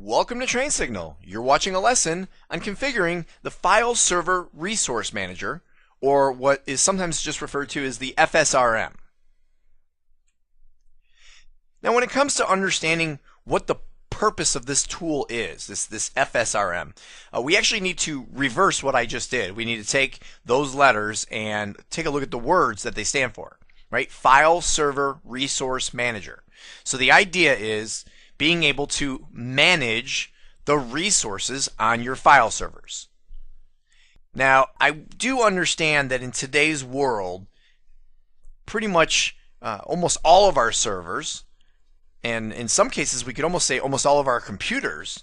Welcome to Train Signal. You're watching a lesson on configuring the File Server Resource Manager, or what is sometimes just referred to as the FSRM. Now, when it comes to understanding what the purpose of this tool is, this FSRM, we actually need to reverse what I just did. We need to take those letters and take a look at the words that they stand for, right? File Server Resource Manager. So the idea is being able to manage the resources on your file servers. Now, I do understand that in today's world, pretty much almost all of our servers, and in some cases we could almost say almost all of our computers,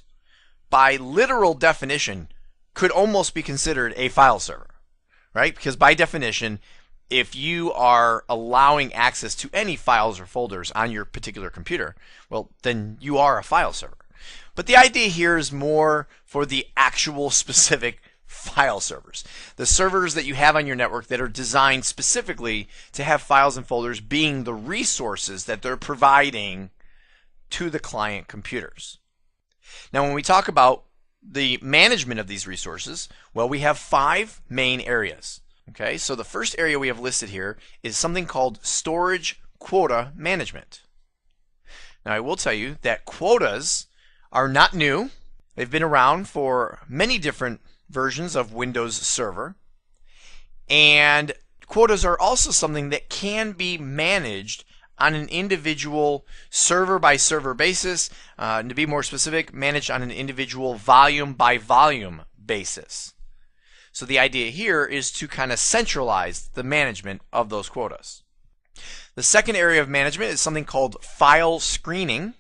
by literal definition, could almost be considered a file server, right? Because by definition, if you are allowing access to any files or folders on your particular computer, well, then you are a file server. But the idea here is more for the actual specific file servers. The servers that you have on your network that are designed specifically to have files and folders being the resources that they're providing to the client computers. Now, when we talk about the management of these resources, well, we have 5 main areas. Okay, so the first area we have listed here is something called storage quota management. Now, I will tell you that quotas are not new. They've been around for many different versions of Windows Server. And quotas are also something that can be managed on an individual server by server basis. To be more specific, managed on an individual volume by volume basis. So the idea here is to kind of centralize the management of those quotas. The second area of management is something called file screening,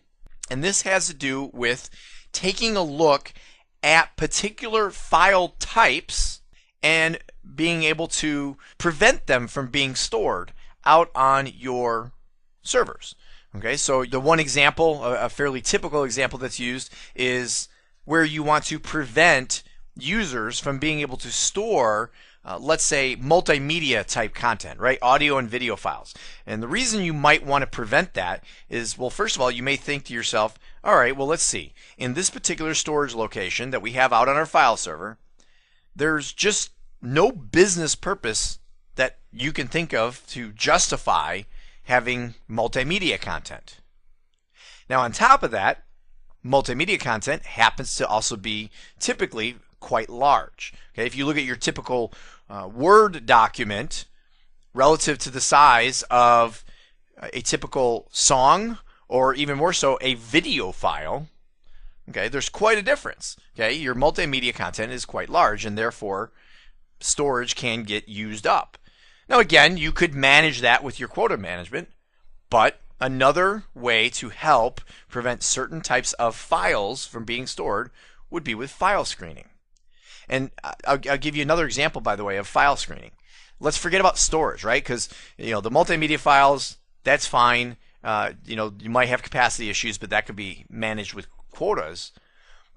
and this has to do with taking a look at particular file types and being able to prevent them from being stored out on your servers. Okay, so the one example, a fairly typical example that's used, is where you want to prevent users from being able to store, let's say, multimedia type content, right? Audio and video files. And the reason you might want to prevent that is, well, first of all, you may think to yourself, all right, well, let's see. In this particular storage location that we have out on our file server, there's just no business purpose that you can think of to justify having multimedia content. Now, on top of that, multimedia content happens to also be typically quite large. Okay, if you look at your typical Word document relative to the size of a typical song, or even more so a video file, okay, there's quite a difference. Okay, your multimedia content is quite large, and therefore storage can get used up. Now, again, you could manage that with your quota management, but another way to help prevent certain types of files from being stored would be with file screening. And I'll give you another example, by the way, of file screening. Let's forget about storage, right? Because the multimedia files, that's fine. You might have capacity issues, but that could be managed with quotas.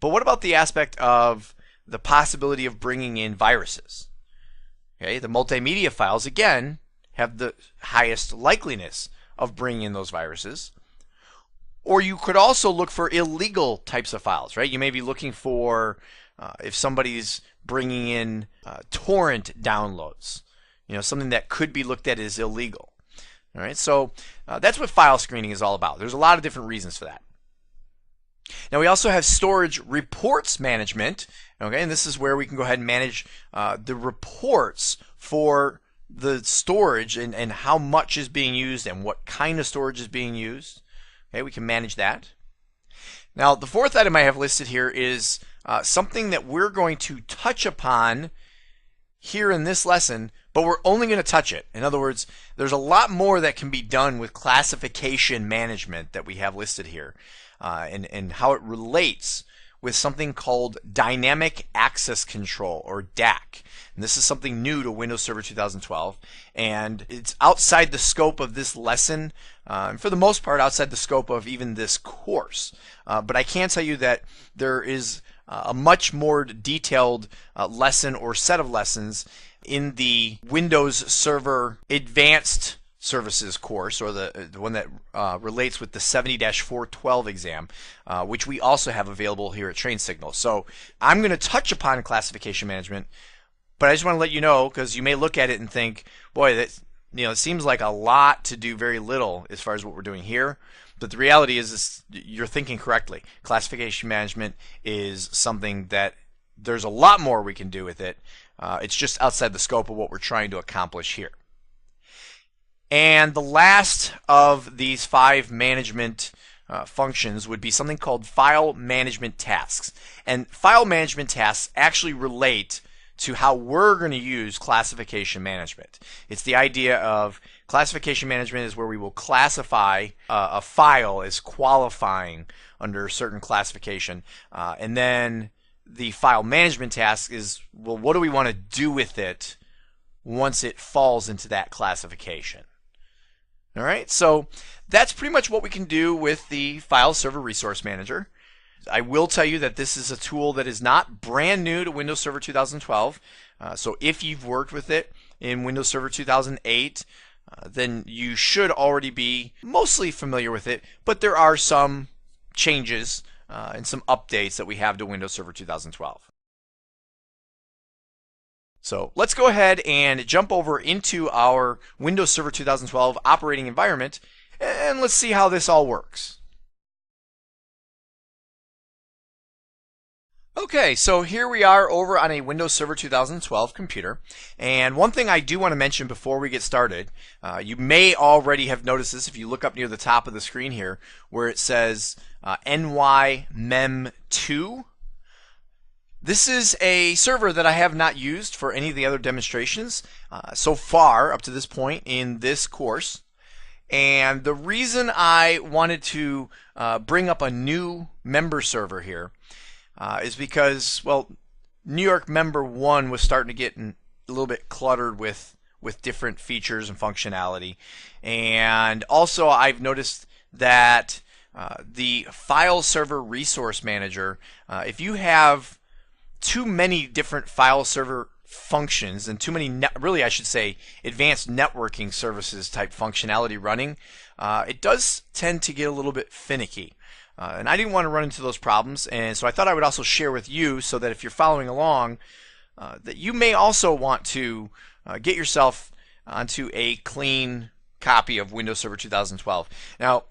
But what about the aspect of the possibility of bringing in viruses? Okay, the multimedia files, again, have the highest likeliness of bringing in those viruses. Or you could also look for illegal types of files, right? You may be looking for if somebody's bringing in torrent downloads, something that could be looked at as illegal. All right, so that's what file screening is all about. There's a lot of different reasons for that. Now, we also have storage reports management, okay, and this is where we can go ahead and manage the reports for the storage and how much is being used and what kind of storage is being used. Okay, we can manage that. Now, the fourth item I have listed here is something that we're going to touch upon here in this lesson, but we're only going to touch it. In other words, there's a lot more that can be done with classification management that we have listed here, and how it relates with something called Dynamic Access Control, or DAC. And this is something new to Windows Server 2012, and it's outside the scope of this lesson, and for the most part outside the scope of even this course. But I can tell you that there is a much more detailed lesson or set of lessons in the Windows Server Advanced Services course, or the one that relates with the 70-412 exam, which we also have available here at Train Signal. So I'm going to touch upon classification management, but I just want to let you know, because you may look at it and think, boy, that it seems like a lot to do very little as far as what we're doing here. But the reality is you're thinking correctly. Classification management is something that there's a lot more we can do with it. It's just outside the scope of what we're trying to accomplish here. And the last of these 5 management functions would be something called file management tasks. And file management tasks actually relate to how we're going to use classification management. It's the idea of classification management is where we will classify a file as qualifying under a certain classification. And then the file management task is, well, what do we want to do with it once it falls into that classification? All right, so that's pretty much what we can do with the File Server Resource Manager. I will tell you that this is a tool that is not brand new to Windows Server 2012. So if you've worked with it in Windows Server 2008, then you should already be mostly familiar with it, but there are some changes and some updates that we have to Windows Server 2012. So let's go ahead and jump over into our Windows Server 2012 operating environment, and let's see how this all works. Okay, so here we are over on a Windows Server 2012 computer, and one thing I do want to mention before we get started, you may already have noticed this if you look up near the top of the screen here where it says NYMEM2. This is a server that I have not used for any of the other demonstrations so far up to this point in this course. And the reason I wanted to bring up a new member server here is because, well, New York Member 1 was starting to get a little bit cluttered with different features and functionality. And also I've noticed that the File Server Resource Manager, if you have too many different file server functions and too many, really I should say, advanced networking services type functionality running, it does tend to get a little bit finicky. And I didn't want to run into those problems, and so I thought I would also share with you so that if you're following along, that you may also want to get yourself onto a clean copy of Windows Server 2012. Now,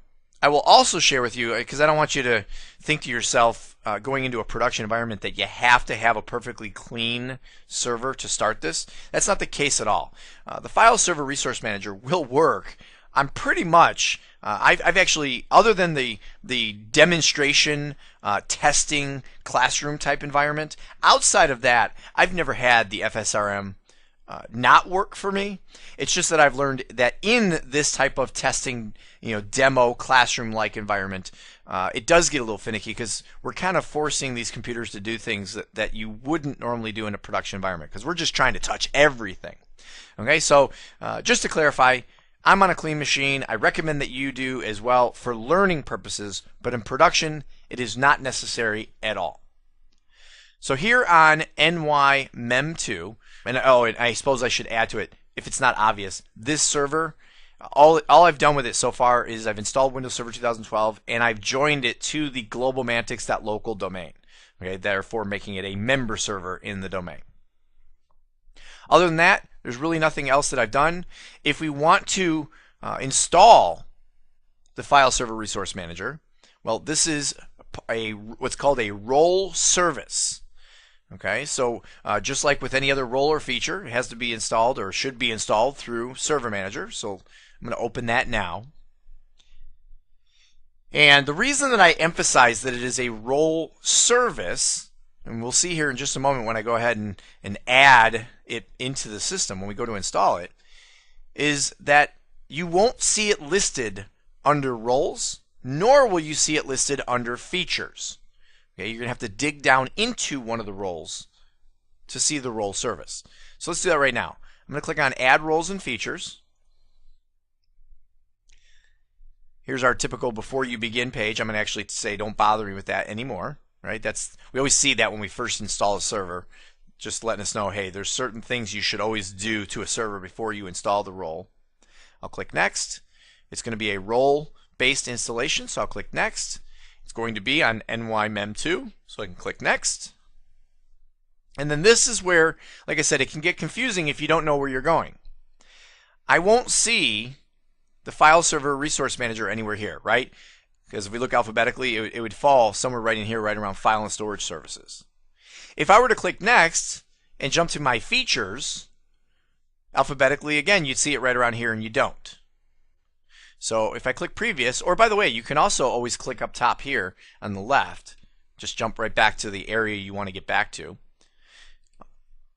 I will also share with you, because I don't want you to think to yourself going into a production environment that you have to have a perfectly clean server to start this. That's not the case at all. The File Server Resource Manager will work on pretty much, I've actually, other than the demonstration, testing, classroom type environment, outside of that, I've never had the FSRM not work for me. It's just that I've learned that in this type of testing, demo classroom-like environment, it does get a little finicky because we're kind of forcing these computers to do things that you wouldn't normally do in a production environment because we're just trying to touch everything. Okay, so just to clarify, I'm on a clean machine. I recommend that you do as well for learning purposes, but in production, it is not necessary at all. So here on NYMEM2, and I suppose I should add to it, if it's not obvious, this server, all I've done with it so far is I've installed Windows Server 2012 and I've joined it to the globalmantics.local domain, okay, therefore making it a member server in the domain. Other than that, there's really nothing else that I've done. If we want to install the File Server Resource Manager, well, this is what's called a role service. Okay, so just like with any other role or feature, it has to be installed or should be installed through Server Manager. So I'm going to open that now. And the reason that I emphasize that it is a role service, and we'll see here in just a moment when I go ahead and add it into the system when we go to install it, is that you won't see it listed under roles, nor will you see it listed under features. Okay, you're going to have to dig down into one of the roles to see the role service. So let's do that right now. I'm going to click on Add Roles and Features. Here's our typical before you begin page. I'm going to actually say don't bother me with that anymore. Right? We always see that when we first install a server, just letting us know, hey, there's certain things you should always do to a server before you install the role. I'll click Next. It's going to be a role-based installation, so I'll click Next. It's going to be on NYMEM2, so I can click Next. And then this is where, like I said, it can get confusing if you don't know where you're going. I won't see the File Server Resource Manager anywhere here, right? Because if we look alphabetically, it would fall somewhere right in here, right around File and Storage Services. If I were to click Next and jump to my features, alphabetically, again, you'd see it right around here, and you don't. So if I click Previous, or by the way, you can also always click up top here on the left, just jump right back to the area you want to get back to.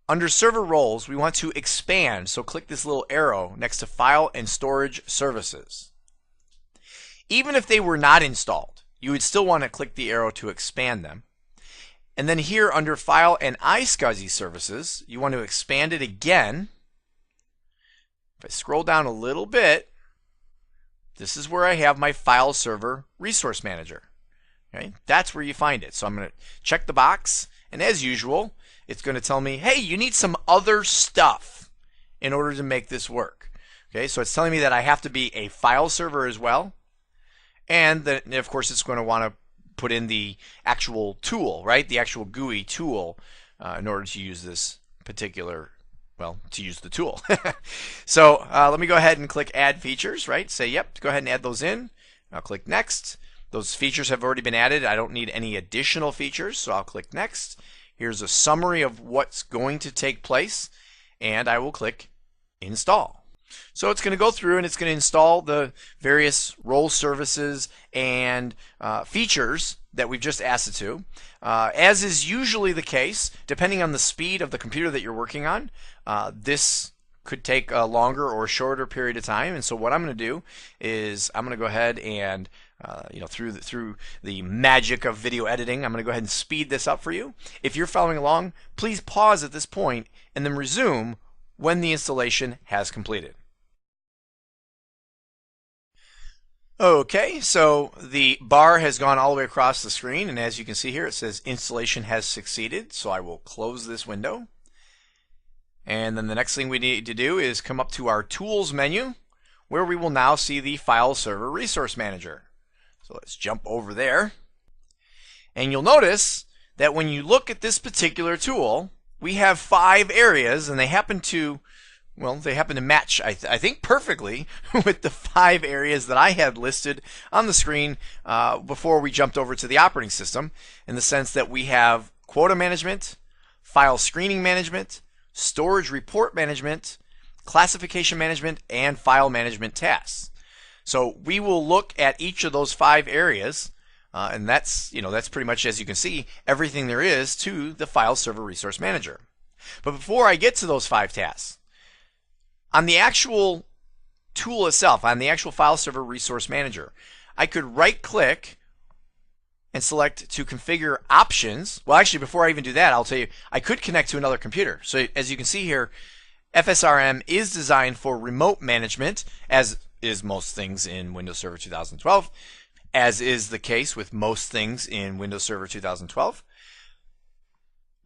Under Server Roles, we want to expand, so click this little arrow next to File and Storage Services. Even if they were not installed, you would still want to click the arrow to expand them. And then here under File and iSCSI Services, you want to expand it again. If I scroll down a little bit, this is where I have my File Server Resource Manager. Okay? That's where you find it. So I'm going to check the box, and as usual, it's going to tell me, hey, you need some other stuff in order to make this work. Okay, so it's telling me that I have to be a file server as well. And then, of course, it's going to want to put in the actual tool, right? The actual GUI tool in order to use this particular, well, to use the tool. So let me go ahead and click Add Features, right? Say, yep, go ahead and add those in. I'll click Next. Those features have already been added. I don't need any additional features, so I'll click Next. Here's a summary of what's going to take place, and I will click Install. So it's going to go through and it's going to install the various role services and features that we've just asked it to. As is usually the case, depending on the speed of the computer that you're working on, this could take a longer or shorter period of time. And so what I'm going to do is I'm going to go ahead and through the magic of video editing, I'm going to go ahead and speed this up for you. If you're following along, please pause at this point and then resume when the installation has completed. Okay, so the bar has gone all the way across the screen, and as you can see here, it says installation has succeeded. So I will close this window. And then the next thing we need to do is come up to our Tools menu, where we will now see the File Server Resource Manager. So let's jump over there. And you'll notice that when you look at this particular tool, we have 5 areas, and they happen to match, I think, perfectly with the 5 areas that I had listed on the screen before we jumped over to the operating system, in the sense that we have quota management, file screening management, storage report management, classification management, and file management tasks. So we will look at each of those 5 areas, and that's pretty much, as you can see, everything there is to the File Server Resource Manager. But before I get to those 5 tasks, on the actual tool itself, on the actual File Server Resource Manager, I could right-click and select to configure options. Well, actually, before I even do that, I'll tell you, I could connect to another computer. So as you can see here, FSRM is designed for remote management, as is most things in Windows Server 2012, as is the case with most things in Windows Server 2012.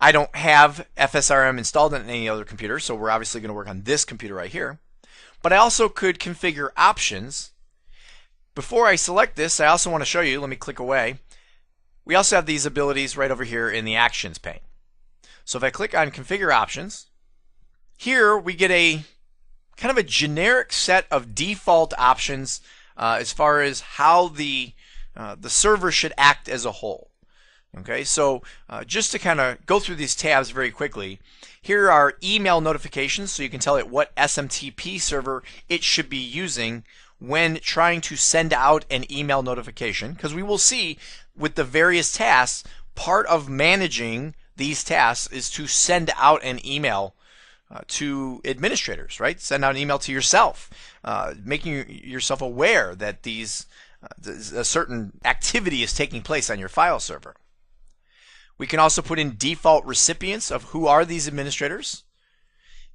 I don't have FSRM installed on any other computer, so we're obviously going to work on this computer right here. But I also could configure options. Before I select this, I also want to show you, let me click away, we also have these abilities right over here in the Actions pane. So if I click on Configure Options, here we get a kind of a generic set of default options as far as how the server should act as a whole. Okay, so just to kind of go through these tabs very quickly, here are email notifications, so you can tell it what SMTP server it should be using when trying to send out an email notification, because we will see with the various tasks, part of managing these tasks is to send out an email to administrators, right? Send out an email to yourself, making yourself aware that a certain activity is taking place on your file server. We can also put in default recipients of who are these administrators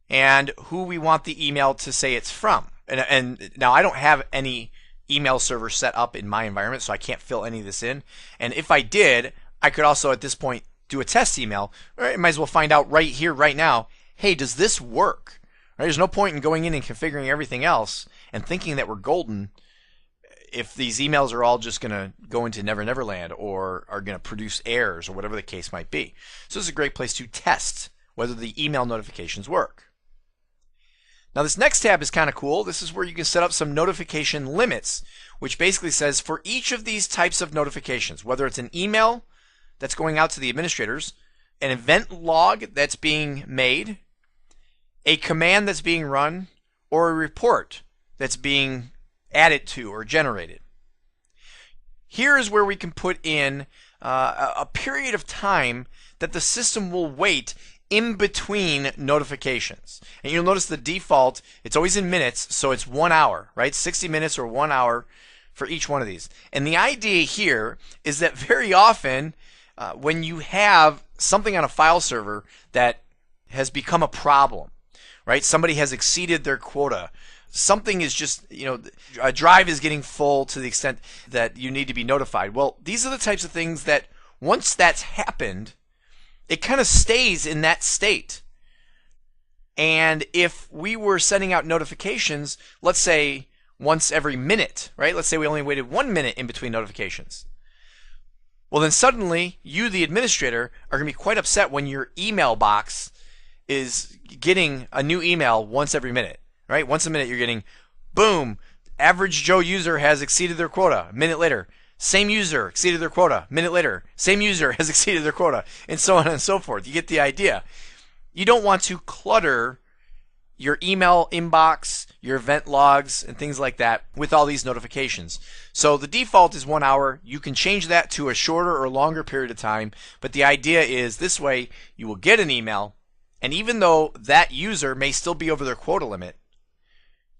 and who we want the email to say it's from. And now I don't have any email server set up in my environment, so I can't fill any of this in. And if I did, I could also at this point do a test email. Right? I might as well find out right here, right now, hey, does this work? Right? There's no point in going in and configuring everything else and thinking that we're golden if these emails are all just going to go into Never Never Land or are going to produce errors or whatever the case might be. So this is a great place to test whether the email notifications work. Now this next tab is kind of cool. This is where you can set up some notification limits, which basically says for each of these types of notifications, whether it's an email that's going out to the administrators, an event log that's being made, a command that's being run, or a report that's being added to or generated. Here is where we can put in a period of time that the system will wait in between notifications. And you'll notice the default, it's always in minutes, so it's 1 hour, right? 60 minutes or 1 hour for each one of these. And the idea here is that very often when you have something on a file server that has become a problem, right? Somebody has exceeded their quota. Something is just, a drive is getting full to the extent that you need to be notified. Well, these are the types of things that once that's happened, it kind of stays in that state. And if we were sending out notifications, let's say once every minute, right? Let's say we only waited 1 minute in between notifications. Well, then suddenly you, the administrator, are going to be quite upset when your email box is getting a new email once every minute. Right? Once a minute you're getting, boom, average Joe user has exceeded their quota. A minute later, same user exceeded their quota. A minute later, same user has exceeded their quota, and so on and so forth. You get the idea. You don't want to clutter your email inbox, your event logs, and things like that with all these notifications. So the default is 1 hour. You can change that to a shorter or longer period of time, but the idea is this way you will get an email, and even though that user may still be over their quota limit,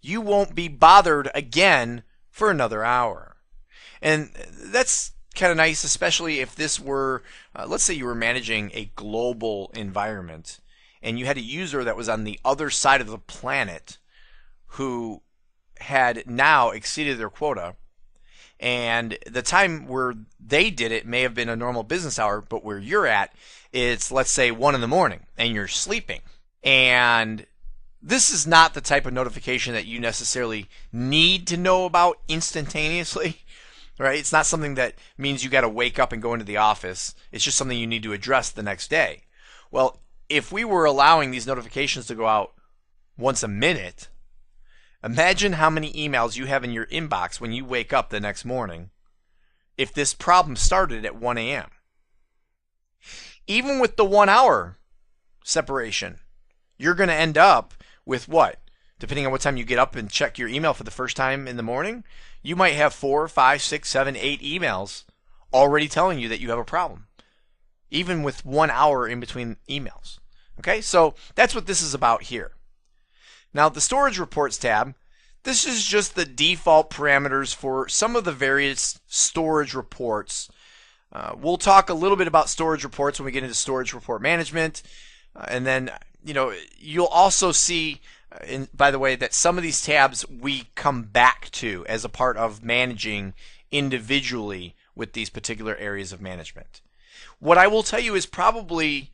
you won't be bothered again for another hour. And that's kind of nice, especially if this were, let's say you were managing a global environment and you had a user that was on the other side of the planet who had now exceeded their quota, and the time where they did it may have been a normal business hour, but where you're at, it's, let's say, 1 in the morning and you're sleeping. And this is not the type of notification that you necessarily need to know about instantaneously, right? It's not something that means you got to wake up and go into the office. It's just something you need to address the next day. Well, if we were allowing these notifications to go out once a minute, imagine how many emails you have in your inbox when you wake up the next morning if this problem started at 1 a.m. Even with the 1 hour separation, you're going to end up with what? Depending on what time you get up and check your email for the first time in the morning, you might have 4, 5, 6, 7, 8 emails already telling you that you have a problem, even with 1 hour in between emails. Okay, so that's what this is about here. Now, the Storage Reports tab, this is just the default parameters for some of the various storage reports. We'll talk a little bit about storage reports when we get into storage report management, and then you'll also see, by the way, that some of these tabs we come back to as a part of managing individually with these particular areas of management. What I will tell you is probably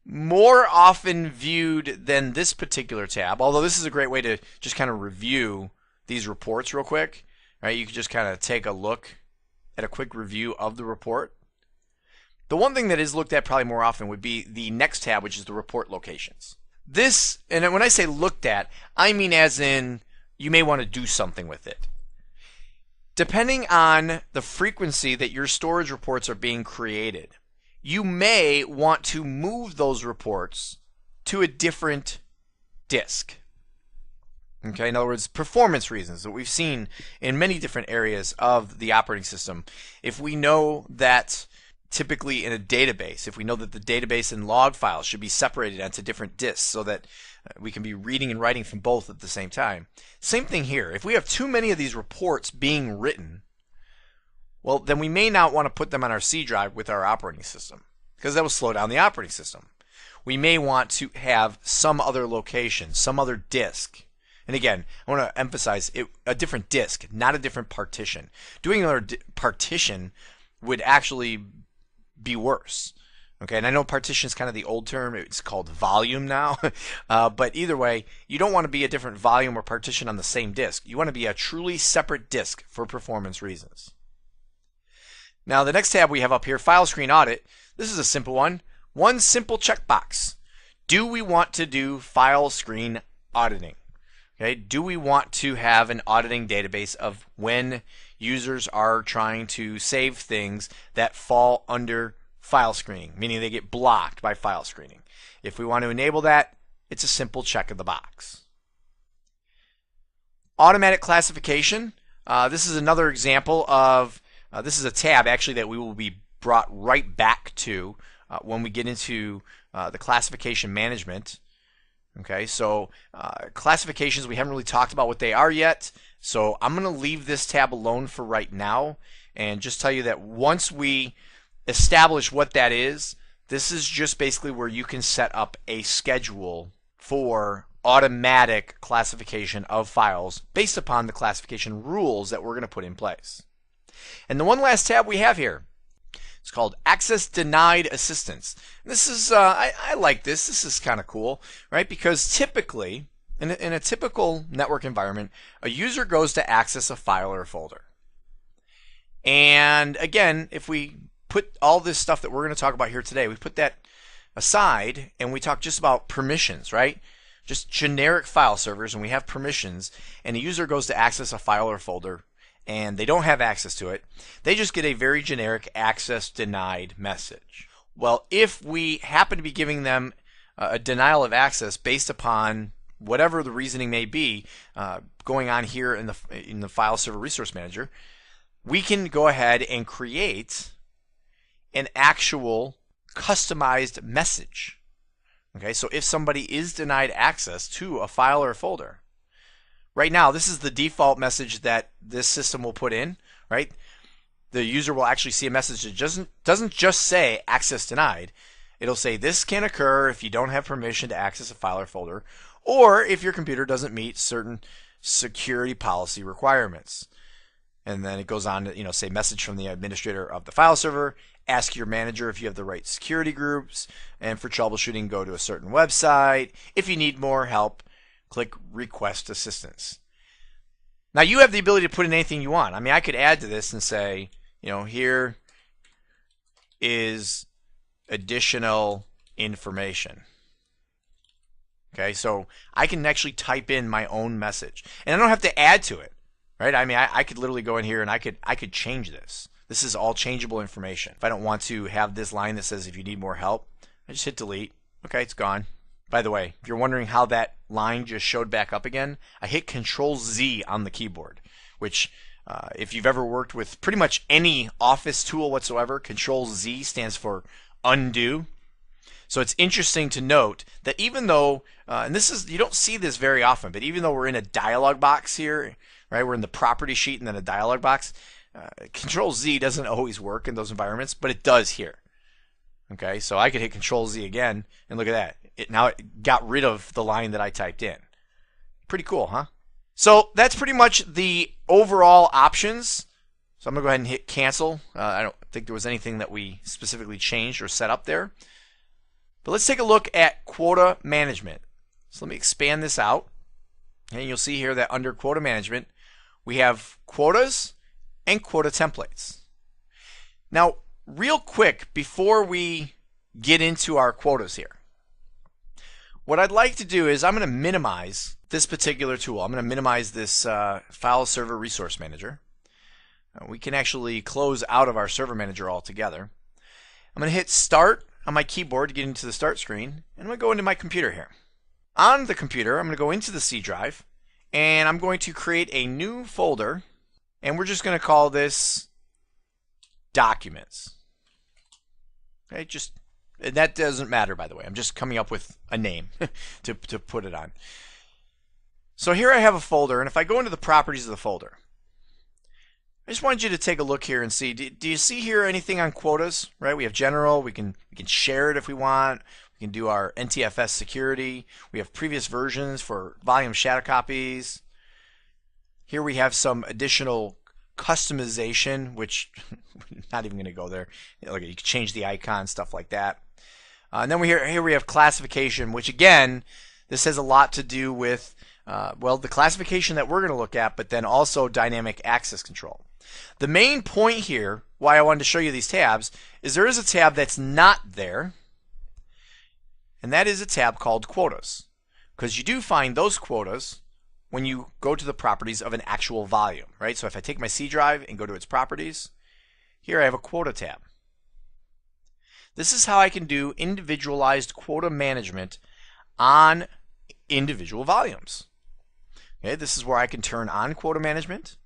more often viewed than this particular tab, although this is a great way to just kind of review these reports real quick. Right? You can just kind of take a look at a quick review of the report. The one thing that is looked at probably more often would be the next tab, which is the report locations. This, and when I say looked at, I mean as in you may want to do something with it. Depending on the frequency that your storage reports are being created, you may want to move those reports to a different disk. Okay, in other words, performance reasons that we've seen in many different areas of the operating system. If we know that typically in a database, if we know that the database and log files should be separated onto different disks so that we can be reading and writing from both at the same time. Same thing here. If we have too many of these reports being written, well, then we may not want to put them on our C drive with our operating system because that will slow down the operating system. We may want to have some other location, some other disk. And again, I want to emphasize a different disk, not a different partition. Doing another partition would actually be worse. Okay, and I know partition is kind of the old term. It's called volume now. But either way, you don't want to be a different volume or partition on the same disk. You want to be a truly separate disk for performance reasons. Now, the next tab we have up here, File Screen Audit. This is a simple one. One simple checkbox. Do we want to do file screen auditing? Okay, do we want to have an auditing database of when users are trying to save things that fall under file screening, meaning they get blocked by file screening? If we want to enable that, it's a simple check of the box. Automatic classification. This is another example of, this is a tab actually that we will be brought right back to when we get into the classification management. Okay, so classifications, we haven't really talked about what they are yet, so I'm going to leave this tab alone for right now and just tell you that once we establish what that is, this is just basically where you can set up a schedule for automatic classification of files based upon the classification rules that we're going to put in place. And the one last tab we have here, it's called Access Denied Assistance. This is, I like this. This is kind of cool, right? Because typically, in a typical network environment, a user goes to access a file or a folder. And again, if we put all this stuff that we're going to talk about here today, we put that aside and we talk just about permissions, right? Just generic file servers, and we have permissions, and a user goes to access a file or folder and they don't have access to it, they just get a very generic access denied message. Well, if we happen to be giving them a denial of access based upon whatever the reasoning may be going on here in the File Server Resource Manager, we can go ahead and create an actual customized message. Okay, so if somebody is denied access to a file or a folder, right now this is the default message that this system will put in, right? The user will actually see a message that doesn't just say access denied. It'll say this can occur if you don't have permission to access a file or folder, or if your computer doesn't meet certain security policy requirements. And then it goes on to, say message from the administrator of the file server, ask your manager if you have the right security groups, and for troubleshooting, go to a certain website. If you need more help, click request assistance. Now you have the ability to put in anything you want. I mean, I could add to this and say, here is additional information. Okay, so I can actually type in my own message, and I don't have to add to it, right? I mean, I could literally go in here and I could change this. This is all changeable information. If I don't want to have this line that says if you need more help, I just hit delete. Okay, it's gone. By the way, if you're wondering how that line just showed back up again, I hit Control-Z on the keyboard, which if you've ever worked with pretty much any Office tool whatsoever, Control-Z stands for undo. So it's interesting to note that even though, and you don't see this very often, but even though we're in a dialog box here, right, we're in the property sheet and then a dialog box, Control-Z doesn't always work in those environments, but it does here. Okay, so I could hit Control-Z again, and look at that. Now it got rid of the line that I typed in. Pretty cool, huh? So that's pretty much the overall options. So I'm going to go ahead and hit cancel. I don't think there was anything that we specifically changed or set up there. But let's take a look at quota management. So let me expand this out. And you'll see here that under quota management, we have quotas and quota templates. Now, real quick, before we get into our quotas here, what I'd like to do is I'm going to minimize this particular tool. I'm going to minimize this File Server Resource Manager. We can actually close out of our Server Manager altogether. I'm going to hit Start on my keyboard to get into the Start screen, and I'm going to go into my computer here. On the computer, I'm going to go into the C drive, and I'm going to create a new folder, and we're just going to call this Documents. Okay, that doesn't matter, by the way. I'm just coming up with a name to put it on. So here I have a folder, and if I go into the properties of the folder, I just wanted you to take a look here and see. Do you see here anything on quotas? Right? We have general. We can share it if we want. We can do our NTFS security. We have previous versions for volume shadow copies. Here we have some additional customization, which not even going to go there. Look, you can change the icon, stuff like that. And then here we have classification, which again, this has a lot to do with, well, the classification that we're going to look at, but then also dynamic access control. The main point here, why I wanted to show you these tabs, is there is a tab that's not there, and that is a tab called quotas, because you do find those quotas when you go to the properties of an actual volume, right? So if I take my C drive and go to its properties, here I have a quota tab. This is how I can do individualized quota management on individual volumes. Okay, this is where I can turn on quota management.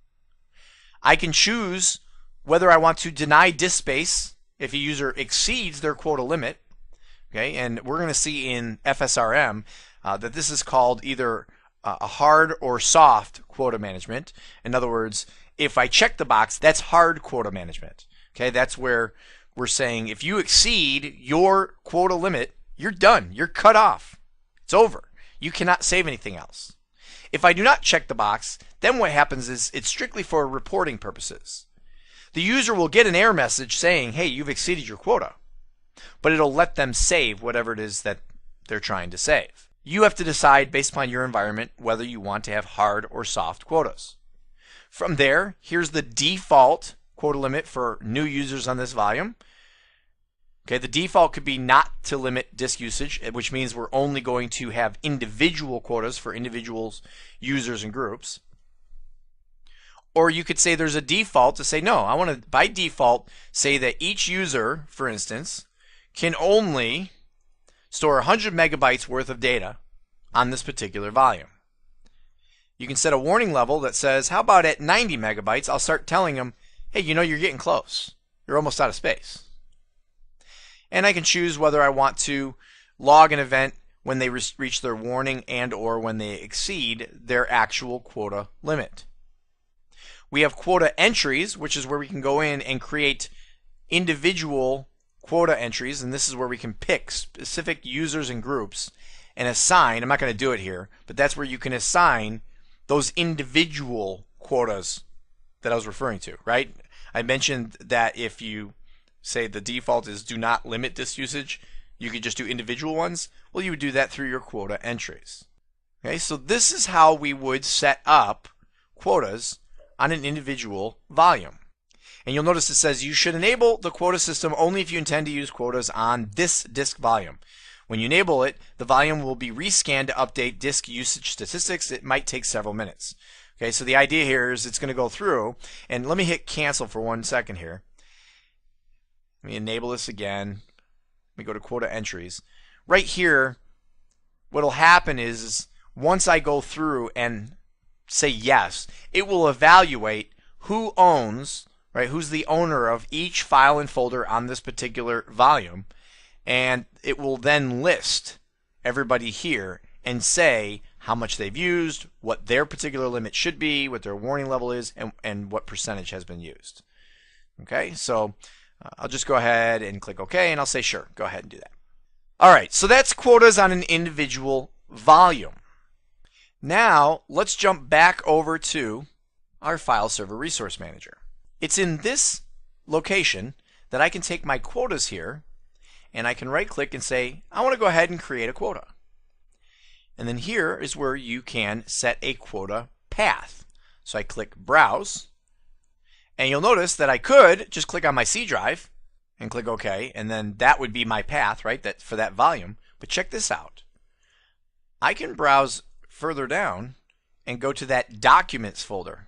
I can choose whether I want to deny disk space if a user exceeds their quota limit. Okay, and we're going to see in FSRM that this is called either a hard or soft quota management. In other words, if I check the box, that's hard quota management. Okay, that's where we're saying if you exceed your quota limit, you're done. You're cut off. It's over. You cannot save anything else. If I do not check the box, then what happens is it's strictly for reporting purposes. The user will get an error message saying, hey, you've exceeded your quota, but it'll let them save whatever it is that they're trying to save. You have to decide based upon your environment whether you want to have hard or soft quotas. From there, here's the default quota limit for new users on this volume. Okay, the default could be not to limit disk usage, which means we're only going to have individual quotas for individuals, users, and groups. Or you could say there's a default to say, no, I want to, by default, say that each user, for instance, can only store 100 megabytes worth of data on this particular volume. You can set a warning level that says, how about at 90 megabytes, I'll start telling them, hey, you know, you're getting close. You're almost out of space. And I can choose whether I want to log an event when they reach their warning and or when they exceed their actual quota limit. We have quota entries, which is where we can go in and create individual quota entries, and this is where we can pick specific users and groups and assign, I'm not going to do it here, but that's where you can assign those individual quotas that I was referring to, right? I mentioned that if you say the default is do not limit disk usage, you could just do individual ones. Well, you would do that through your quota entries. Okay, so this is how we would set up quotas on an individual volume. And you'll notice it says you should enable the quota system only if you intend to use quotas on this disk volume. When you enable it, the volume will be rescanned to update disk usage statistics. It might take several minutes. Okay, so the idea here is it's going to go through, and let me hit cancel for 1 second here. Let me enable this again. Let me go to quota entries. Right here, what will happen is once I go through and say yes, it will evaluate who owns, right, who's the owner of each file and folder on this particular volume, and it will then list everybody here and say how much they've used, what their particular limit should be, what their warning level is, and what percentage has been used. Okay, so I'll just go ahead and click OK, and I'll say sure, go ahead and do that. All right, so that's quotas on an individual volume. Now, let's jump back over to our File Server Resource Manager. It's in this location that I can take my quotas here, and I can right-click and say, I want to go ahead and create a quota. And then here is where you can set a quota path. So I click Browse, and you'll notice that I could just click on my C drive and click OK, and then that would be my path, right, that for that volume. But check this out. I can browse further down and go to that Documents folder.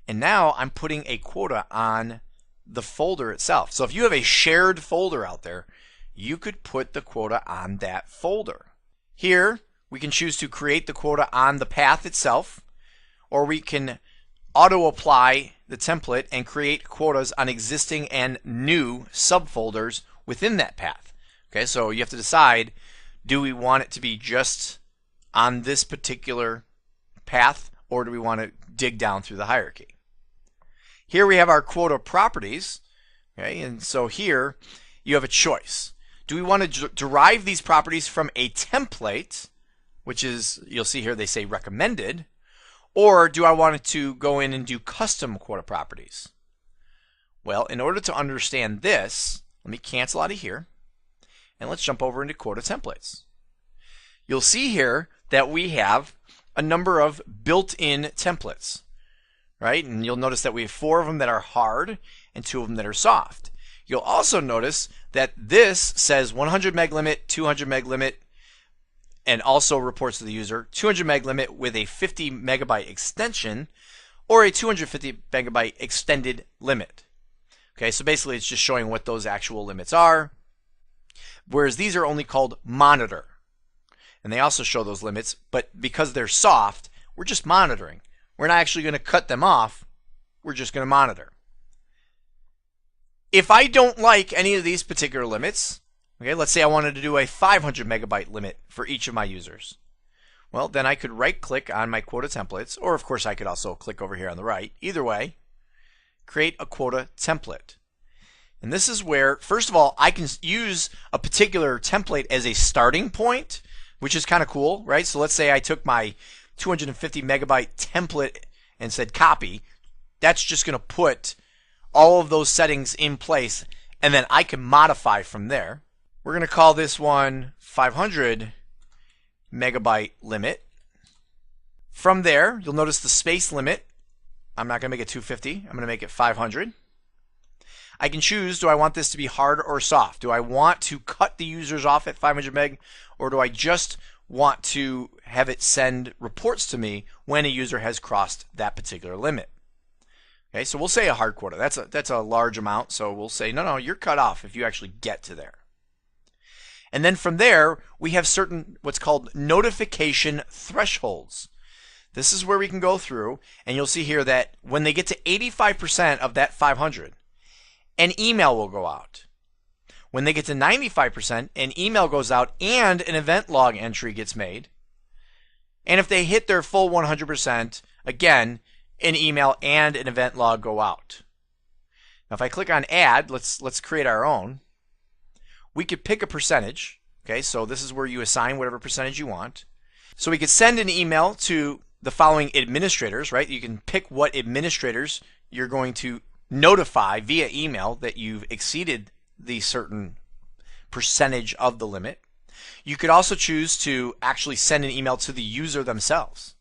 And now I'm putting a quota on the folder itself. So if you have a shared folder out there, you could put the quota on that folder. Here, we can choose to create the quota on the path itself, or we can auto-apply the template and create quotas on existing and new subfolders within that path. Okay, so you have to decide, do we want it to be just on this particular path, or do we want to dig down through the hierarchy? Here we have our quota properties, okay, and so here you have a choice. Do we want to derive these properties from a template, which is, you'll see here they say recommended, or do I want it to go in and do custom quota properties? Well, in order to understand this, let me cancel out of here, And let's jump over into quota templates. You'll see here that we have a number of built-in templates, right? And you'll notice that we have 4 of them that are hard and 2 of them that are soft. You'll also notice that this says 100 meg limit, 200 meg limit, and also reports to the user, 200 meg limit with a 50 megabyte extension or a 250 megabyte extended limit. Okay, so basically it's just showing what those actual limits are, whereas these are only called monitor. And they also show those limits, but because they're soft, we're just monitoring. We're not actually going to cut them off. We're just going to monitor. If I don't like any of these particular limits, okay, let's say I wanted to do a 500 megabyte limit for each of my users. Well, then I could right click on my quota templates, or of course I could also click over here on the right. Either way, create a quota template. And this is where, first of all, I can use a particular template as a starting point, which is kind of cool, right? So let's say I took my 250 megabyte template and said copy. That's just going to put all of those settings in place, and then I can modify from there. We're going to call this one 500 megabyte limit. From there, you'll notice the space limit. I'm not going to make it 250. I'm going to make it 500. I can choose, do I want this to be hard or soft? Do I want to cut the users off at 500 meg, or do I just want to have it send reports to me when a user has crossed that particular limit? Okay, so we'll say a hard quota. That's a large amount, so we'll say, no, you're cut off if you actually get to there. And then from there, we have certain what's called notification thresholds. This is where we can go through, and you'll see here that when they get to 85% of that 500, an email will go out. When they get to 95%, an email goes out and an event log entry gets made. And if they hit their full 100%, again, an email and an event log go out. Now if I click on add, let's create our own. We could pick a percentage. Okay, so this is where you assign whatever percentage you want. So we could send an email to the following administrators, right? You can pick what administrators you're going to notify via email that you've exceeded the certain percentage of the limit. You could also choose to actually send an email to the user themselves.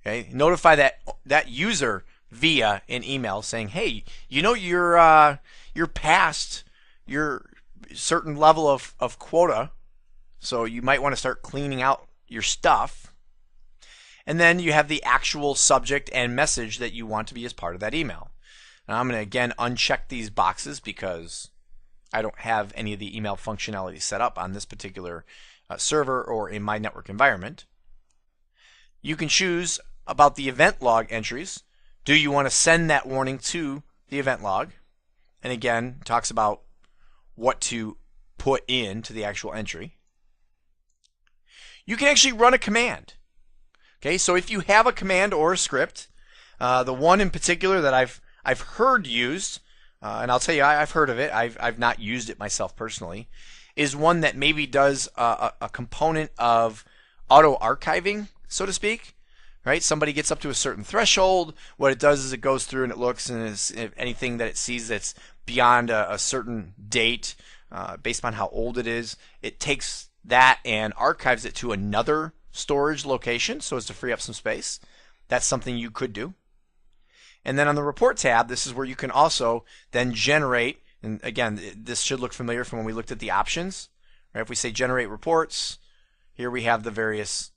Okay, notify that user via an email saying, hey, you know you're past your certain level of quota, so you might want to start cleaning out your stuff. And then you have the actual subject and message that you want to be as part of that email. Now I'm going to again uncheck these boxes because I don't have any of the email functionality set up on this particular server or in my network environment. You can choose about the event log entries. Do you want to send that warning to the event log? And again, talks about what to put into the actual entry. You can actually run a command. Okay, so if you have a command or a script, the one in particular that I've heard used, and I'll tell you I've heard of it, I've not used it myself personally, is one that maybe does a component of auto archiving, so to speak. Right? Somebody gets up to a certain threshold. What it does is it goes through and it looks, and if anything that it sees that's beyond a certain date, based on how old it is, it takes that and archives it to another storage location so as to free up some space. That's something you could do. And then on the report tab, this is where you can also then generate, and again, this should look familiar from when we looked at the options. Right? If we say generate reports, here we have the various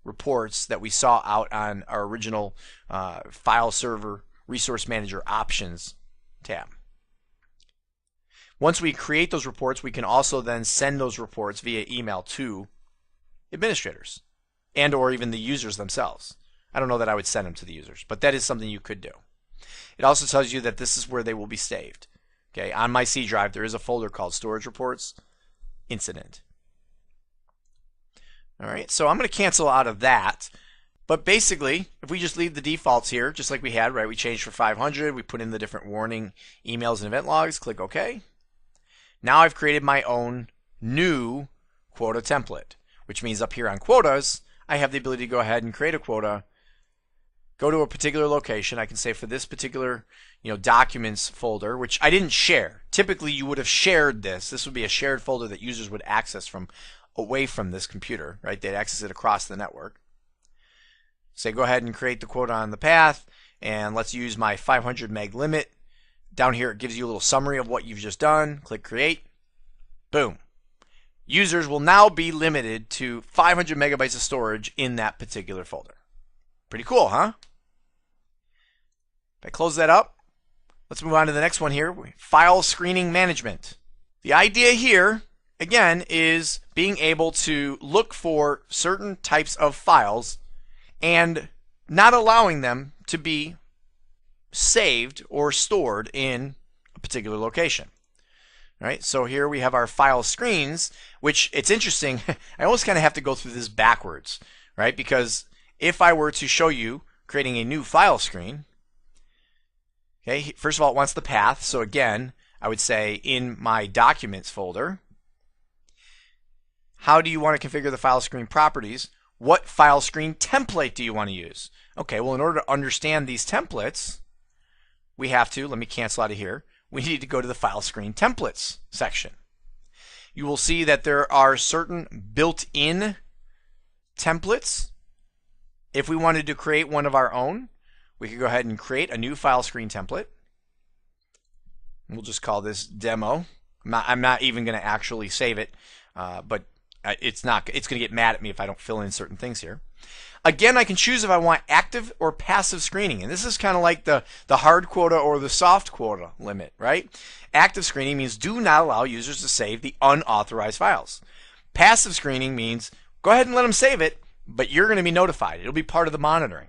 reports that we saw out on our original file server resource manager options tab. Once we create those reports, we can also then send those reports via email to administrators and or even the users themselves. I don't know that I would send them to the users, but that is something you could do. It also tells you that this is where they will be saved. Okay, on my C drive there is a folder called Storage Reports Incident. Alright, so I'm going to cancel out of that. But basically, if we just leave the defaults here, just like we had, right? We changed for 500, we put in the different warning emails and event logs, click OK. Now I've created my own new quota template, which means up here on quotas, I have the ability to go ahead and create a quota go to a particular location. I can say for this particular, documents folder, which I didn't share. Typically, you would have shared this. This would be a shared folder that users would access from away from this computer, right? They'd access it across the network. Say, go ahead and create the quota on the path, and let's use my 500 meg limit. Down here, it gives you a little summary of what you've just done. Click create. Boom. Users will now be limited to 500 megabytes of storage in that particular folder. Pretty cool, huh? If I close that up, let's move on to the next one here. File screening management. The idea here, again, is being able to look for certain types of files and not allowing them to be saved or stored in a particular location. All right, so here we have our file screens, which it's interesting. I almost kind of have to go through this backwards, right? Because if I were to show you creating a new file screen, okay, first of all, it wants the path. So again, I would say in my documents folder, how do you want to configure the file screen properties? What file screen template do you want to use? Okay, well, in order to understand these templates, we have to, let me cancel out of here, we need to go to the file screen templates section. You will see that there are certain built-in templates. If we wanted to create one of our own, we could go ahead and create a new file screen template. We'll just call this demo. I'm not even going to actually save it, but it's going to get mad at me if I don't fill in certain things here. Again, I can choose if I want active or passive screening, and this is kind of like the hard quota or the soft quota limit, right? Active screening means do not allow users to save the unauthorized files. Passive screening means go ahead and let them save it, but you're going to be notified. It'll be part of the monitoring.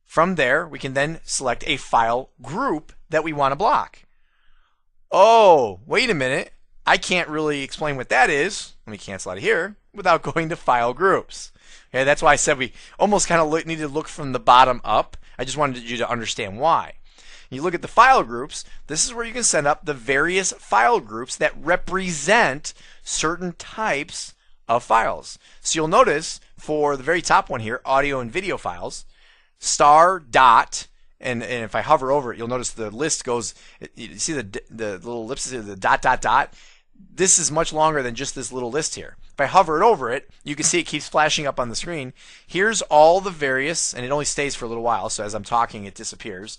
From there, we can then select a file group that we want to block. Oh, wait a minute. I can't really explain what that is. Let me cancel out of here without going to file groups. Okay, that's why I said we almost kind of need to look from the bottom up. I just wanted you to understand why. You look at the file groups, this is where you can set up the various file groups that represent certain types of files. So you'll notice for the very top one here, audio and video files, star dot, and if I hover over it, you'll notice the list goes, you see the little ellipses here, the dot, dot, dot. This is much longer than just this little list here. If I hover it over it, you can see it keeps flashing up on the screen. Here's all the various, and it only stays for a little while, so as I'm talking, it disappears.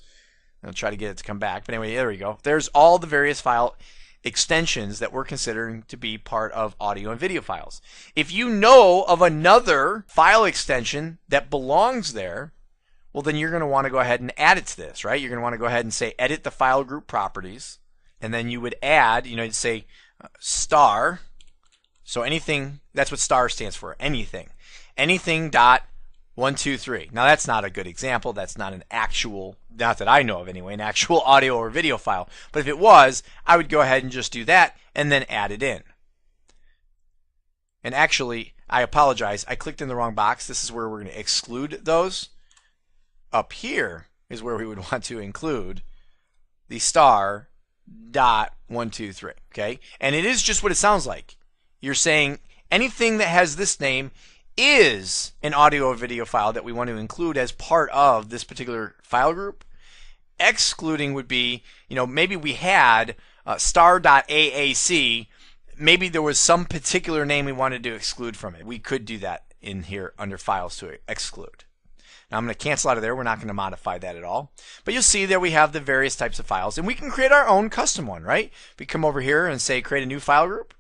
I'll try to get it to come back. But anyway, there we go. There's all the various file extensions that we're considering to be part of audio and video files. If you know of another file extension that belongs there, well, then you're going to want to go ahead and add it to this, right? You're going to want to go ahead and say edit the file group properties, and then you would add, you'd say star. So anything, that's what star stands for, anything. Anything dot 123. Now that's not a good example. That's not an actual, not that I know of anyway, an actual audio or video file. But if it was, I would go ahead and just do that and then add it in. And actually, I apologize. I clicked in the wrong box. This is where we're going to exclude those. Up here is where we would want to include the star dot 123. Okay? And it is just what it sounds like. You're saying anything that has this name is an audio or video file that we want to include as part of this particular file group. Excluding would be, maybe we had star.aac. Maybe there was some particular name we wanted to exclude from it. We could do that in here under files to exclude. Now I'm going to cancel out of there. We're not going to modify that at all. But you'll see that we have the various types of files. And we can create our own custom one, right? We come over here and say create a new file group.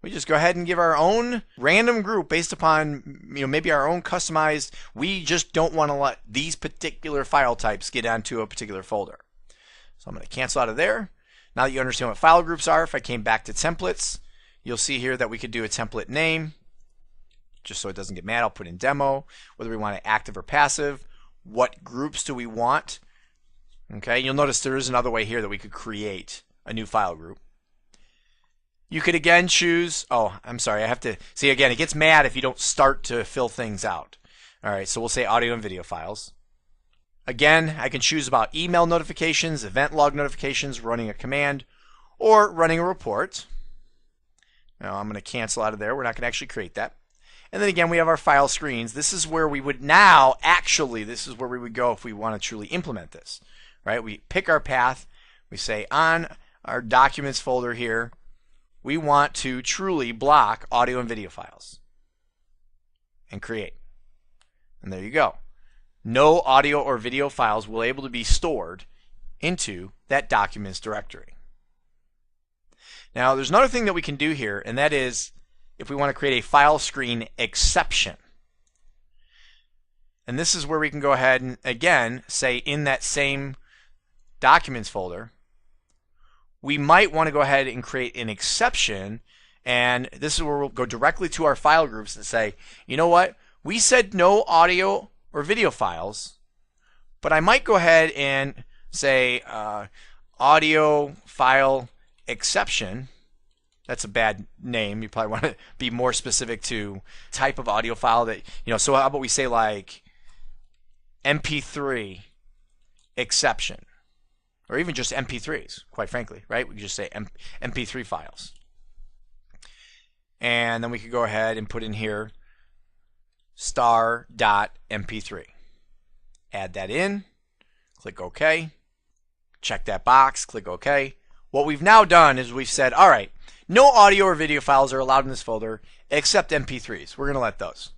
We just go ahead and give our own random group based upon, maybe our own customized, we just don't want to let these particular file types get onto a particular folder. So I'm going to cancel out of there. Now that you understand what file groups are, if I came back to templates, you'll see here that we could do a template name. Just so it doesn't get mad, I'll put in demo, whether we want it active or passive. What groups do we want? Okay, you'll notice there is another way here that we could create a new file group. You could again choose, I'm sorry, I have to, see again, it gets mad if you don't start to fill things out. All right, so we'll say audio and video files. Again, I can choose about email notifications, event log notifications, running a command, or running a report. Now I'm going to cancel out of there. We're not going to actually create that. And then again, we have our file screens. This is where we would now, actually, this is where we would go if we want to truly implement this, right? We pick our path. We say on our documents folder here, we want to truly block audio and video files. And create. And there you go. No audio or video files will be able to be stored into that documents directory. Now, there's another thing that we can do here, and that is if we want to create a file screen exception. And this is where we can go ahead and, again, say in that same documents folder, we might want to go ahead and create an exception, and this is where we'll go directly to our file groups and say, you know what, we said no audio or video files, but I might go ahead and say audio file exception. That's a bad name. You probably want to be more specific to type of audio file that, so how about we say like MP3 exception, or even just MP3s, quite frankly, right? We could just say MP3 files. And then we could go ahead and put in here star.mp3. Add that in, click OK, check that box, click OK. What we've now done is we've said, all right, no audio or video files are allowed in this folder except MP3s. We're going to let those.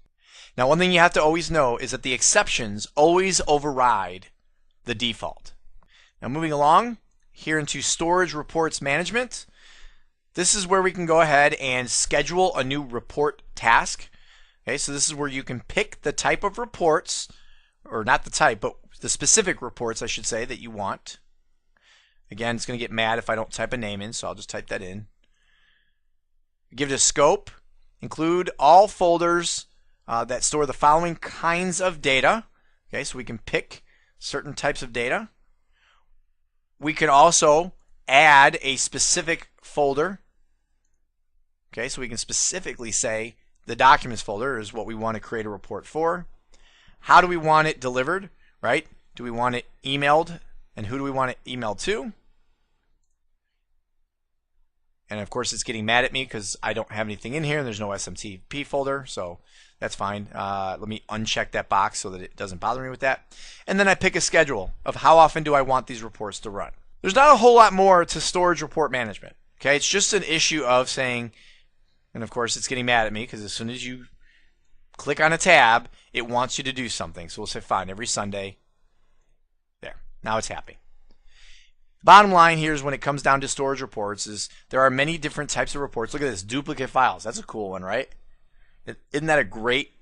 Now, one thing you have to always know is that the exceptions always override the default. Now, moving along here into Storage Reports Management, this is where we can go ahead and schedule a new report task. Okay, so this is where you can pick the type of reports, or not the type, but the specific reports, I should say, that you want. Again, it's going to get mad if I don't type a name in, so I'll just type that in. Give it a scope. Include all folders that store the following kinds of data. Okay, so we can pick certain types of data. We can also add a specific folder. Okay, so we can specifically say the documents folder is what we want to create a report for. How do we want it delivered, right? Do we want it emailed, and who do we want it emailed to? And of course, it's getting mad at me because I don't have anything in here and there's no SMTP folder, so that's fine. Let me uncheck that box so that it doesn't bother me with that. And then I pick a schedule of how often do I want these reports to run. There's not a whole lot more to storage report management. Okay, it's just an issue of saying, and of course it's getting mad at me because as soon as you click on a tab, it wants you to do something. So we'll say fine, every Sunday. There, now it's happy. Bottom line here is when it comes down to storage reports is there are many different types of reports. Look at this, duplicate files. That's a cool one, right? Isn't that a great,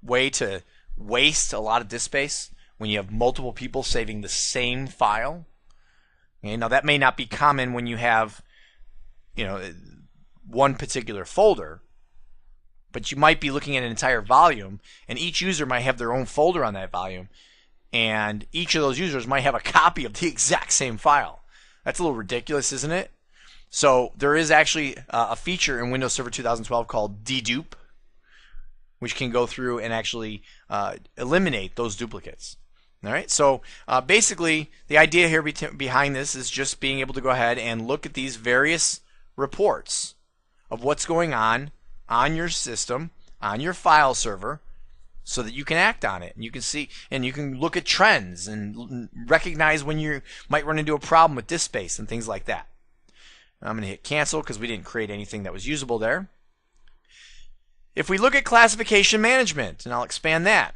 way to waste a lot of disk space when you have multiple people saving the same file? Okay, now that may not be common when you have, one particular folder, but you might be looking at an entire volume, and each user might have their own folder on that volume. And each of those users might have a copy of the exact same file. That's a little ridiculous, isn't it? So there is actually a feature in Windows Server 2012 called dedupe, which can go through and actually eliminate those duplicates. All right. So basically, the idea here behind this is just being able to go ahead and look at these various reports of what's going on your system, on your file server, so that you can act on it and you can see and you can look at trends and recognize when you might run into a problem with disk space and things like that. I'm going to hit cancel because we didn't create anything that was usable there. If we look at classification management, and I'll expand that.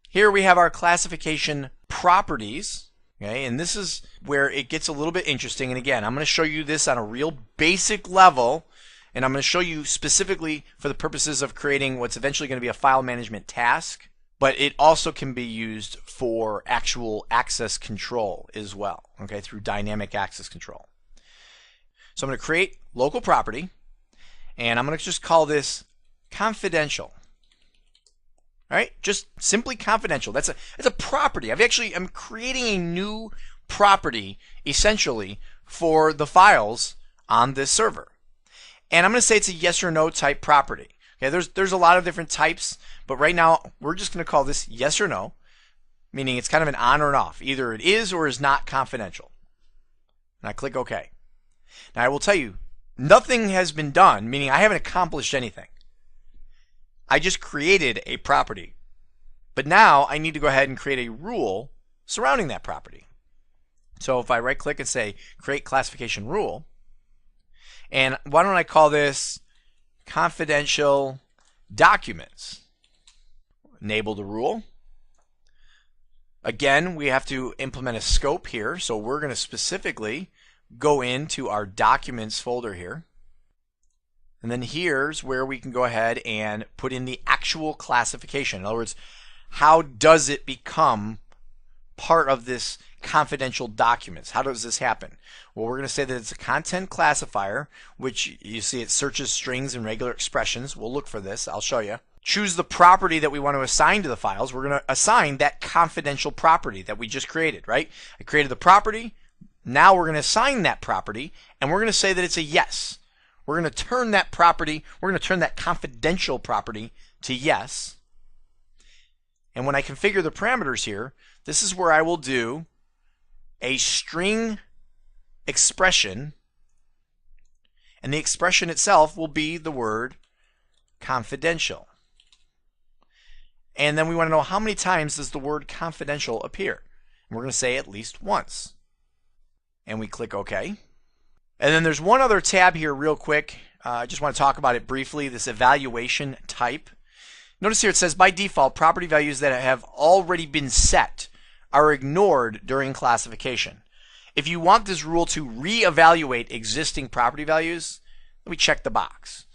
Here we have our classification properties. Okay, and this is where it gets a little bit interesting. And again, I'm going to show you this on a real basic level. And I'm going to show you specifically for the purposes of creating what's eventually going to be a file management task, but it also can be used for actual access control as well, okay, through dynamic access control. So I'm going to create local property, and I'm going to just call this confidential. All right, just simply confidential. That's a property. I'm creating a new property essentially for the files on this server. And I'm going to say it's a yes or no type property. Okay, there's a lot of different types, but right now we're just going to call this yes or no, meaning it's kind of an on or an off. Either it is or is not confidential. And I click OK. Now I will tell you, nothing has been done, meaning I haven't accomplished anything. I just created a property. But now I need to go ahead and create a rule surrounding that property. So if I right click and say create classification rule, and why don't I call this confidential documents? Enable the rule. Again, we have to implement a scope here, so we're going to specifically go into our documents folder here. And then here's where we can go ahead and put in the actual classification. In other words, how does it become part of this confidential documents? How does this happen? Well, we're going to say that it's a content classifier, which you see it searches strings and regular expressions. We'll look for this. I'll show you. Choose the property that we want to assign to the files. We're going to assign that confidential property that we just created, right? I created the property. Now we're going to assign that property, and we're going to say that it's a yes. We're going to turn that property, we're going to turn that confidential property to yes. And when I configure the parameters here, this is where I will do a string expression, and the expression itself will be the word confidential. And then we want to know how many times does the word confidential appear. And we're going to say at least once. And we click OK. And then there's one other tab here real quick. I just want to talk about it briefly, this evaluation type. Notice here it says by default property values that have already been set are ignored during classification. If you want this rule to reevaluate existing property values, let me check the box.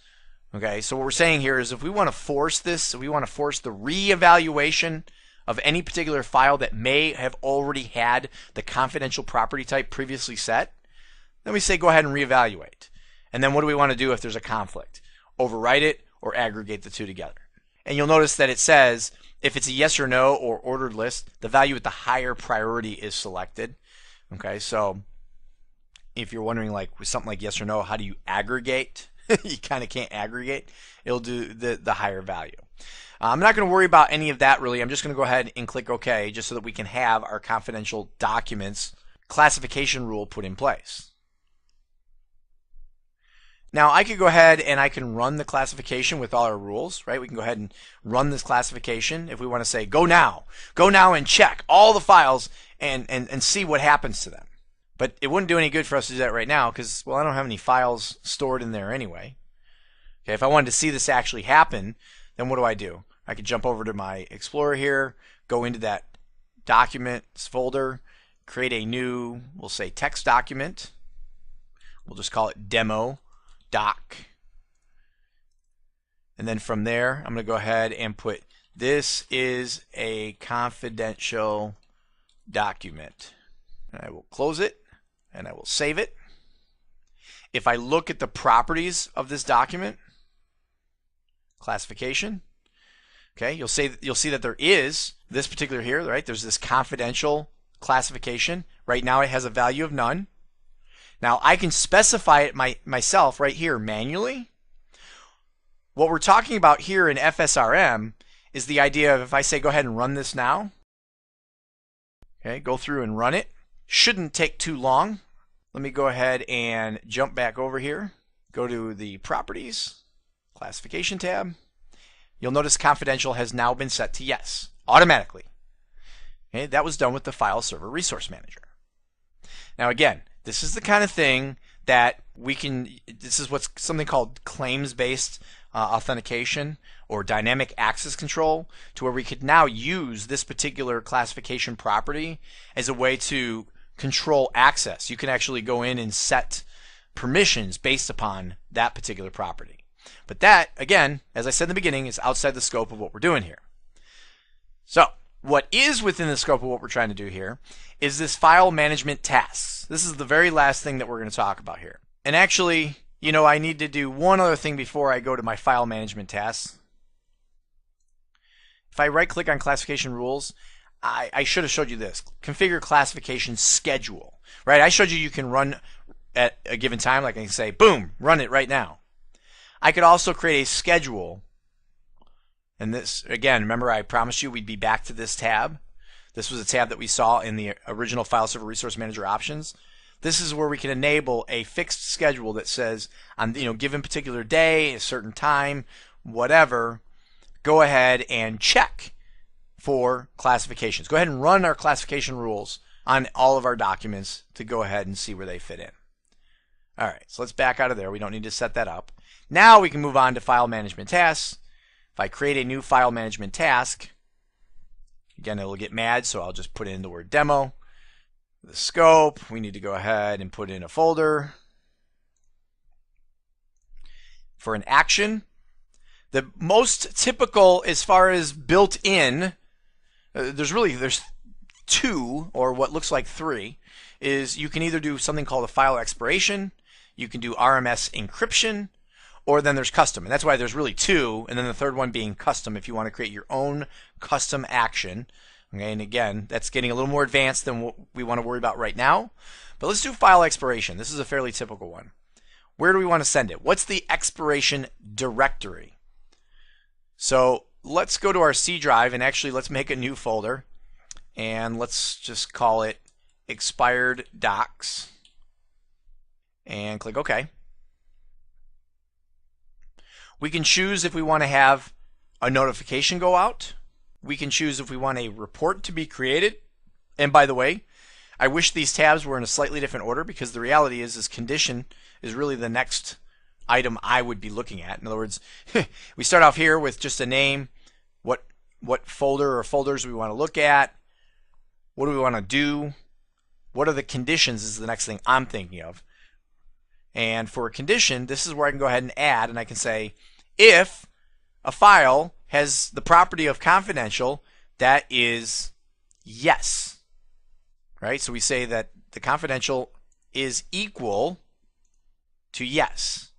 Okay, so what we're saying here is if we want to force this, if we want to force the reevaluation of any particular file that may have already had the confidential property type previously set, then we say go ahead and reevaluate. And then what do we want to do if there's a conflict? Overwrite it or aggregate the two together. And you'll notice that it says if it's a yes or no or ordered list, the value with the higher priority is selected. Okay, so if you're wondering like with something like yes or no, how do you aggregate? You kind of can't aggregate. It'll do the higher value. I'm not going to worry about any of that really. I'm just going to go ahead and click OK just so that we can have our confidential documents classification rule put in place. Now I could go ahead and I can run the classification with all our rules, right? We can go ahead and run this classification if we want to say go now and check all the files and see what happens to them. But it wouldn't do any good for us to do that right now because, well, I don't have any files stored in there anyway. Okay, if I wanted to see this actually happen, then what do? I could jump over to my Explorer here, go into that documents folder, create a new, we'll say text document. We'll just call it demo doc. And then from there, I'm going to go ahead and put this is a confidential document. And I will close it and I will save it. If I look at the properties of this document, classification, okay, you'll see that there is this particular here, right? There's this confidential classification. Right now it has a value of none. Now I can specify it myself right here manually. What we're talking about here in FSRM is the idea of if I say go ahead and run this now, okay, go through and run it. Shouldn't take too long. Let me go ahead and jump back over here. Go to the properties, classification tab. You'll notice confidential has now been set to yes automatically. Okay, that was done with the file server resource manager. Now again, this is the kind of thing that we can, this is what's something called claims-based authentication or dynamic access control, to where we could now use this particular classification property as a way to control access. You can actually go in and set permissions based upon that particular property. But that, again, as I said in the beginning, is outside the scope of what we're doing here. So what is within the scope of what we're trying to do here is this file management tasks. This is the very last thing that we're going to talk about here. And actually, you know, I need to do one other thing before I go to my file management tasks. If I right click on classification rules, I should have showed you this. Configure classification schedule. Right? I showed you can run at a given time, like I can say, boom, run it right now. I could also create a schedule. And this, again, remember I promised you we'd be back to this tab. This was a tab that we saw in the original File Server Resource Manager options. This is where we can enable a fixed schedule that says on given particular day, a certain time, whatever, go ahead and check for classifications. Go ahead and run our classification rules on all of our documents to go ahead and see where they fit in. All right, so let's back out of there. We don't need to set that up. Now we can move on to file management tasks. If I create a new file management task, again, it'll get mad, so I'll just put in the word demo. The scope, we need to go ahead and put in a folder. For an action, the most typical as far as built in, there's two, or what looks like three, is you can either do something called a file expiration, you can do RMS encryption, or then there's custom. And that's why there's really two, and then the third one being custom if you want to create your own custom action. Okay, and again, that's getting a little more advanced than what we want to worry about right now. But let's do file expiration. This is a fairly typical one. Where do we want to send it? What's the expiration directory? So let's go to our C drive and actually let's make a new folder. And let's just call it expired docs. And click OK. We can choose if we want to have a notification go out. We can choose if we want a report to be created. And by the way, I wish these tabs were in a slightly different order, because the reality is this condition is really the next item I would be looking at. In other words, we start off here with just a name, what folder or folders we want to look at, what do we want to do, what are the conditions is the next thing I'm thinking of. And for a condition, this is where I can go ahead and add, and I can say if a file has the property of confidential, that is yes. Right? So we say that the confidential is equal to yes.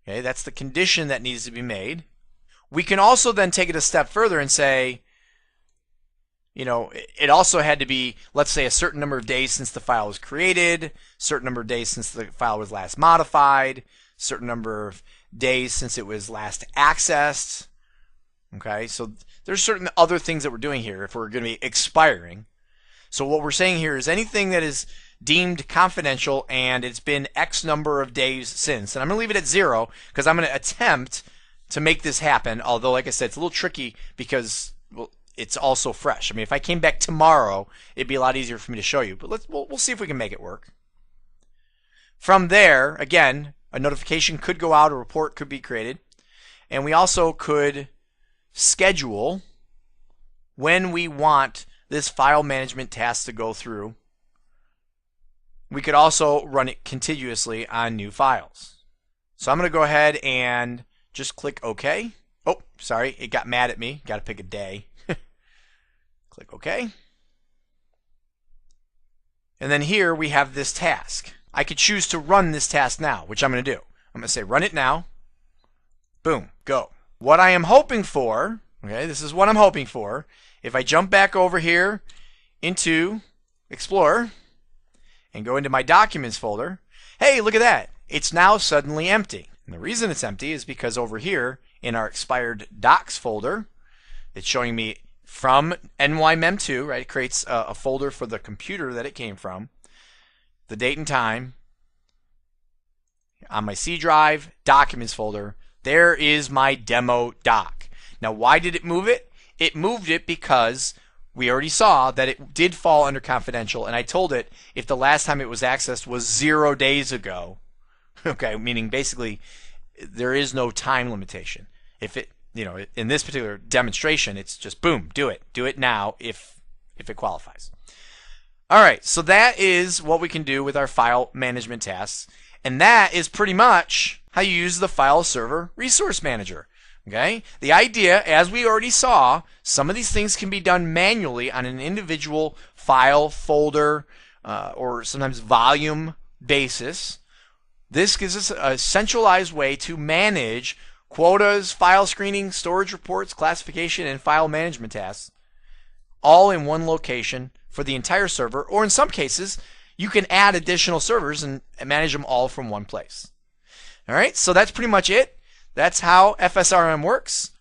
Okay, that's the condition that needs to be made. We can also then take it a step further and say, you know, it also had to be, let's say, a certain number of days since the file was created, certain number of days since the file was last modified, certain number of days since it was last accessed. Okay, so there's certain other things that we're doing here if we're going to be expiring. So what we're saying here is anything that is deemed confidential and it's been X number of days since, and I'm going to leave it at 0 because I'm going to attempt to make this happen, although like I said, it's a little tricky because, well, it's also fresh. I mean, if I came back tomorrow, it'd be a lot easier for me to show you, but we'll see if we can make it work. From there, again, a notification could go out, a report could be created, and we also could schedule when we want this file management task to go through. We could also run it continuously on new files. So I'm going to go ahead and just click OK. Oh, sorry, it got mad at me. Got to pick a day. Click OK. And then here we have this task. I could choose to run this task now, which I'm going to do. I'm going to say run it now. Boom, go. What I am hoping for, okay, this is what I'm hoping for. If I jump back over here into Explorer and go into my Documents folder, hey, look at that. It's now suddenly empty. And the reason it's empty is because over here in our expired docs folder, it's showing me from NYMem2, right? It creates a folder for the computer that it came from, the date and time. On my C drive, Documents folder, there is my demo doc. Now, why did it move it? It moved it because we already saw that it did fall under confidential, and I told it if the last time it was accessed was 0 days ago, okay, meaning basically there is no time limitation. If it, you know, in this particular demonstration, it's just boom, do it now if it qualifies. All right, so that is what we can do with our file management tasks, and that is pretty much how you use the File Server Resource Manager. Okay? The idea, as we already saw, some of these things can be done manually on an individual file, folder, or sometimes volume basis. This gives us a centralized way to manage quotas, file screening, storage reports, classification, and file management tasks, all in one location for the entire server, or in some cases, you can add additional servers and manage them all from one place. All right, so that's pretty much it. That's how FSRM works.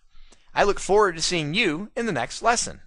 I look forward to seeing you in the next lesson.